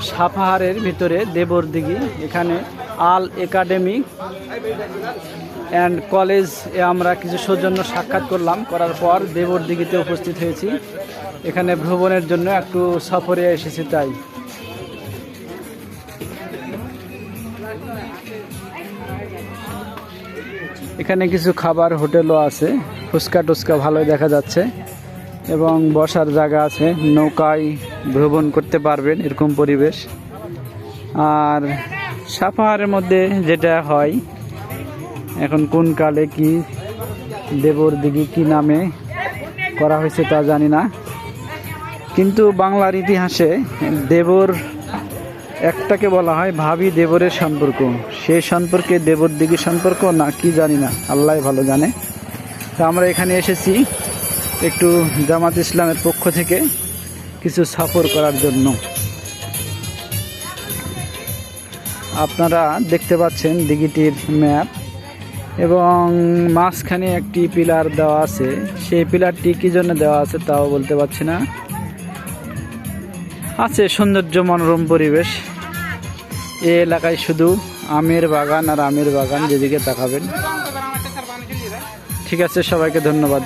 সাপাহারের ভিতরে দেবরদিঘি, এখানে আল academy and college এ আমরা কিছু সৌজন্য সাক্ষাৎ করলাম। করার পর দেবরদিঘিতে উপস্থিত হয়েছি। এখানে ভ্রমণের জন্য একটু সফরে এসেছি তাই। এখানে কিছু খাবার হোটেলও আছে, ফুচকা টুচকা ভালোই দেখা যাচ্ছে এবং বসার জায়গা আছে, নৌকায় ভ্রমণ করতে পারবেন এরকম পরিবেশ। আর সাপাহারের মধ্যে যেটা হয়, এখন কোন কালে কি দেবরদিঘি কি নামে করা হয়েছে তা জানি না, কিন্তু বাংলার ইতিহাসে দেবর একটাকে বলা হয় ভাবি দেবরের সম্পর্ক, সেই সম্পর্কে দেবরদিঘি সম্পর্ক না কি জানি না, আল্লাহ ভালো জানে। তা আমরা এখানে এসেছি একটু জামাত ইসলামের পক্ষ থেকে কিছু সফর করার জন্য। আপনারা দেখতে পাচ্ছেন দিঘিটির ম্যাপ এবং মাঝখানে একটি পিলার দেওয়া আছে, সেই পিলারটি কী জন্য দেওয়া আছে তাও বলতে পারছি না। আছে সৌন্দর্য মনোরম পরিবেশ। এই এলাকায় শুধু আমের বাগান আর আমের বাগান, যেদিকে তাকাবেন। ঠিক আছে, সবাইকে ধন্যবাদ।